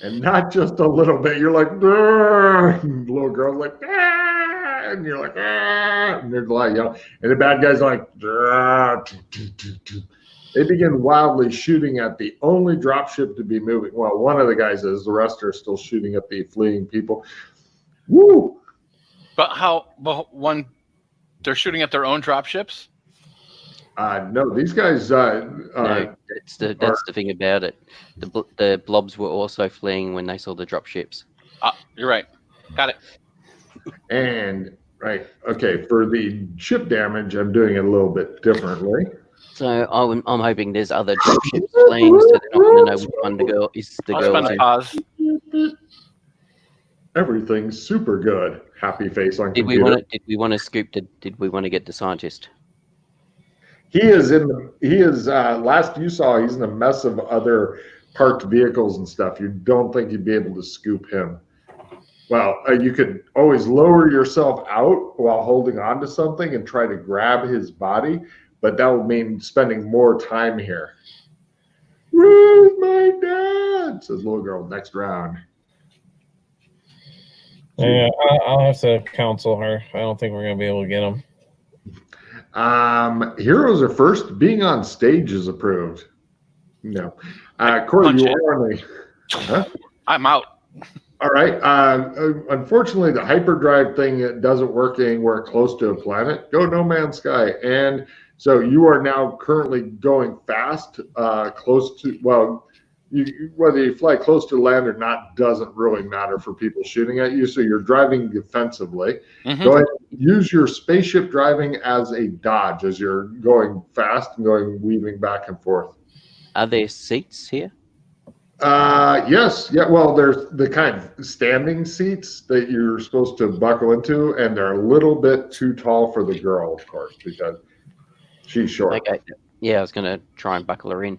And not just a little bit. You're like, little girl's like, ah! And you're like, ah! And they're like, and the bad guy's like, ah! They begin wildly shooting at the only dropship to be moving. Well, one of the guys is. The rest are still shooting at the fleeing people. Woo! But when they're shooting at their own dropships? No, these guys. No, that's the thing about it. The blobs were also fleeing when they saw the dropships. You're right. Got it. And right, okay. For the ship damage, I'm doing it a little bit differently. So I'm hoping there's other dropships fleeing, so they're not going to know which one to go is the I'll girl spend a to. pause. Everything's super good. Happy face on Did computer. Did we want to scoop? Did we want to get the scientist? He is last you saw, he's in a mess of other parked vehicles and stuff. You don't think you'd be able to scoop him. Well, you could always lower yourself out while holding on to something and try to grab his body, but that would mean spending more time here. Where's my dad? Says little girl. Next round. Yeah, I'll have to counsel her. I don't think we're going to be able to get him. Heroes are first. Being on stage is approved. No. Corey, you are on the... Huh? I'm out. All right. Unfortunately, the hyperdrive thing doesn't work anywhere close to a planet. Go No Man's Sky. And so you are now currently going fast, close to, well, whether you fly close to land or not doesn't really matter for people shooting at you. So you're driving defensively. Mm-hmm. Go ahead, use your spaceship driving as a dodge as you're going fast and weaving back and forth. Are there seats here? Yes. Yeah. Well, there's the kind of standing seats that you're supposed to buckle into, and they're a little bit too tall for the girl, of course, because she's short. Okay. Yeah, I was going to try and buckle her in.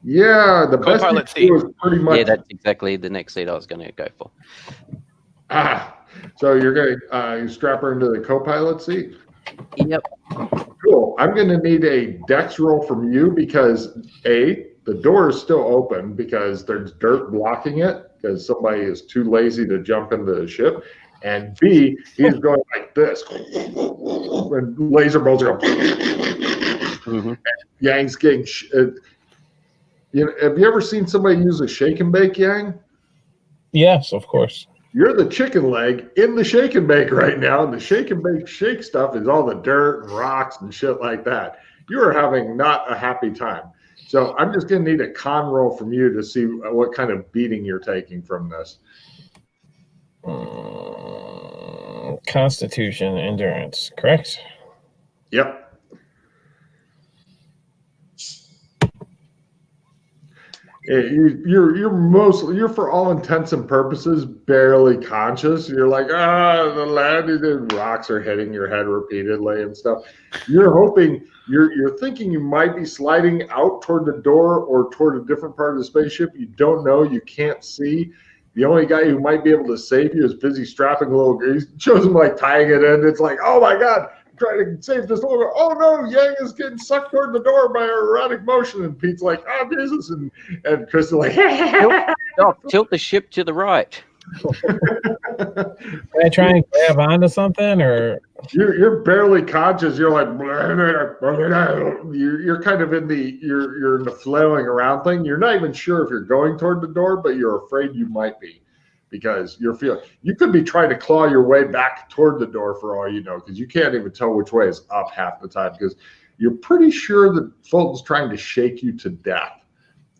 Yeah, the best Co-pilot thing to do is pretty much. Yeah, that's exactly the next seat I was going to go for. So you're going to strap her into the co-pilot seat? Yep. Cool. I'm going to need a dex roll from you because A, the door is still open because there's dirt blocking it because somebody is too lazy to jump into the ship. And B, he's going like this. And laser bolts are going. Mm-hmm. Yang's getting... have you ever seen somebody use a shake and bake, Yang? Yes, of course. You're the chicken leg in the shake and bake right now, and the shake and bake shake stuff is all the dirt and rocks and shit like that. You are having not a happy time. So I'm just going to need a con roll from you to see what kind of beating you're taking from this. Constitution, endurance, correct? Yep. You're for all intents and purposes barely conscious. You're like, the landing and rocks are hitting your head repeatedly and stuff. You're hoping, you're thinking you might be sliding out toward the door or toward a different part of the spaceship. You don't know. You can't see. The only guy who might be able to save you is busy strapping a little. He shows him like tying it in. It's like, oh my God. Trying to save this little. Oh no, Yang is getting sucked toward the door by her erratic motion, and Pete's like, "Oh Jesus!" and Chris is like, tilt the ship to the right. Can I try and grab onto something, or you're barely conscious? You're like, you're kind of in the you're in the flailing around thing. You're not even sure if you're going toward the door, but you're afraid you might be. Because you're feeling, you could be trying to claw your way back toward the door for all you know, because you can't even tell which way is up half the time because you're pretty sure that Fulton's trying to shake you to death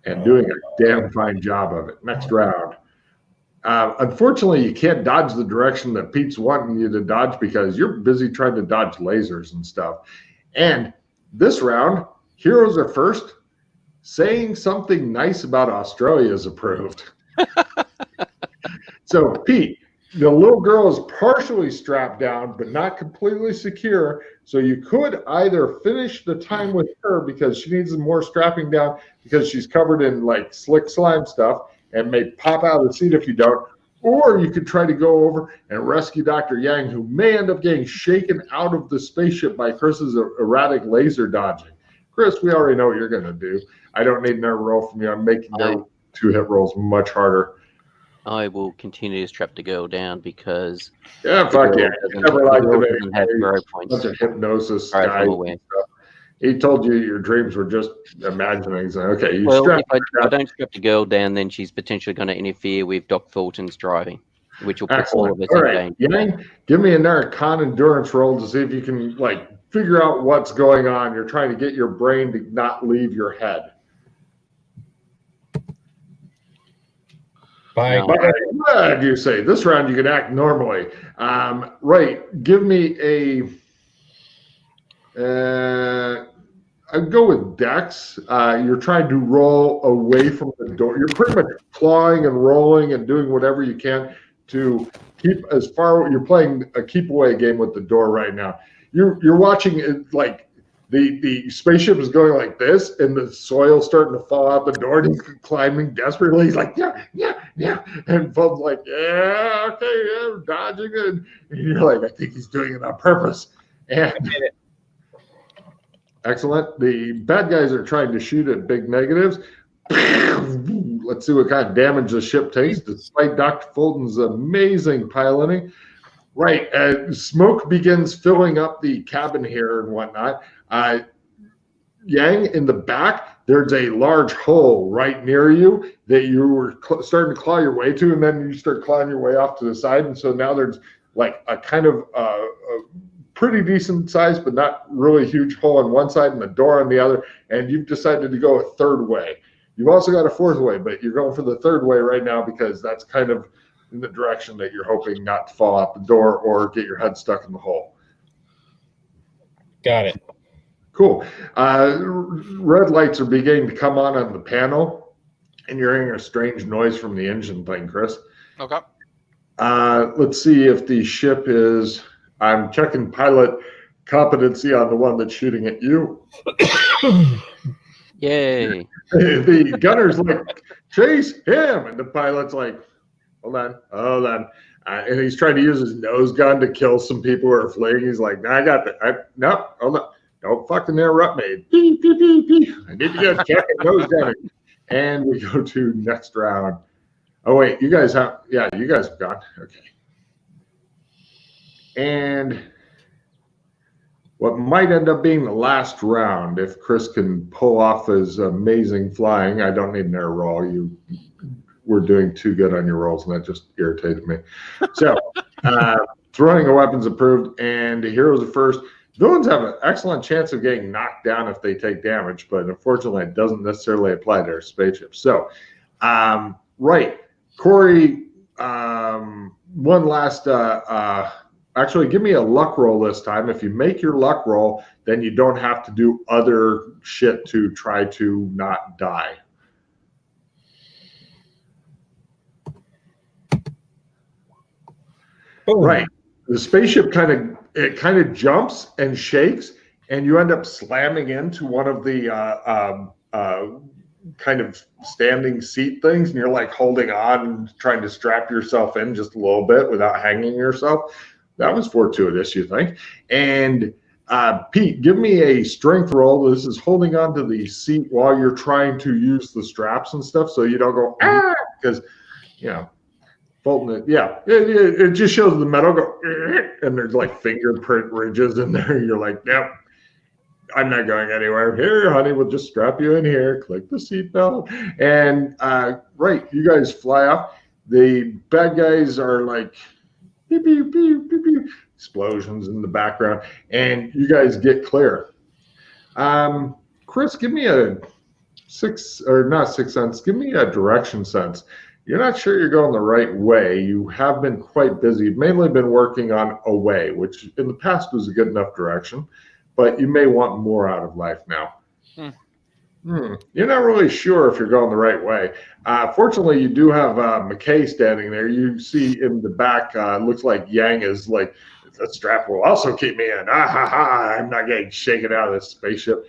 and doing a damn fine job of it. Next round. Unfortunately, you can't dodge the direction that Pete's wanting you to dodge because you're busy trying to dodge lasers and stuff. And this round, heroes are first. Saying something nice about Australia is approved. So, Pete, the little girl is partially strapped down, but not completely secure. So you could either finish the time with her because she needs more strapping down because she's covered in like slick slime stuff and may pop out of the seat if you don't. Or you could try to go over and rescue Dr. Yang, who may end up getting shaken out of the spaceship by Chris's erratic laser dodging. Chris, we already know what you're going to do. I don't need another roll from you. I'm making their 2-hit rolls much harder. I will continue to strap the girl down because fuck yeah. Never liked doesn't have 0 points. Such a hypnosis Right, guy. He told you your dreams were just imaginings. Okay, you if I don't strap the girl down, then she's potentially going to interfere with Doc Fulton's driving, which will put all of us in danger. Yang, give me another con endurance roll to see if you can figure out what's going on. You're trying to get your brain to not leave your head. Glad you say this round you can act normally. Right. Give me a I'd go with Dex. You're trying to roll away from the door. You're pretty much clawing and rolling and doing whatever you can to keep as far. You're playing a keep away game with the door right now. You're watching it like the spaceship is going like this, and the soil's starting to fall out the door. And he's climbing desperately. He's like, yeah, and Fulton's like, yeah, okay, yeah, dodging it. And you're like, I think he's doing it on purpose. And excellent. The bad guys are trying to shoot at big negatives. Let's see what kind of damage the ship takes, despite Dr. Fulton's amazing piloting. Right. Smoke begins filling up the cabin here and whatnot. Yang, in the back, there's a large hole right near you that you were starting to claw your way to, and then you start clawing your way off to the side. And so now there's like a kind of a pretty decent size, but not really huge hole on one side and a door on the other. And you've decided to go a third way. You've also got a fourth way, but you're going for the third way right now because that's kind of in the direction that you're hoping not to fall out the door or get your head stuck in the hole. Got it. Cool. Red lights are beginning to come on the panel, and you're hearing a strange noise from the engine thing, Chris. Okay. Let's see if the ship is... I'm checking pilot competency on the one that's shooting at you. Yay. The gunner's like, chase him. And the pilot's like, hold on. And he's trying to use his nose gun to kill some people who are fleeing. He's like, I got that. No, hold on. Don't fucking interrupt me. Beep, beep, beep, beep. I need to get checking nose gunning. And we go to next round. Oh, wait, you guys have gone. Okay. And what might end up being the last round, if Chris can pull off his amazing flying. I don't need an air roll. You were doing too good on your rolls, and that just irritated me. So, throwing a weapon's approved, and heroes are first. Villains have an excellent chance of getting knocked down if they take damage, but unfortunately, it doesn't necessarily apply to their spaceship. So, right, Corey, one last. Actually, give me a luck roll this time. If you make your luck roll, then you don't have to do other shit to try to not die. Boom. Right. The spaceship kind of jumps and shakes, and you end up slamming into one of the kind of standing seat things, and you're like holding on and trying to strap yourself in just a little bit without hanging yourself. That was fortuitous, you think. And Pete, give me a strength roll. This is holding on to the seat while you're trying to use the straps and stuff so you don't go, because, Fulton, it just shows the metal go, and there's like fingerprint ridges in there. You're like, yep, I'm not going anywhere. Here, honey, we'll just strap you in here. Click the seatbelt. And, right, you guys fly off. The bad guys are like, beep, beep, beep, beep, beep. Explosions in the background, and you guys get clear. Chris, give me a not 6 cents. Give me a direction sense. You're not sure you're going the right way. You have been quite busy. You've mainly been working on away, which in the past was a good enough direction, but you may want more out of life now. You're not really sure if you're going the right way. Fortunately, you do have McKay standing there. You see in the back, looks like Yang is like, that strap will also keep me in. I'm not getting shaken out of this spaceship.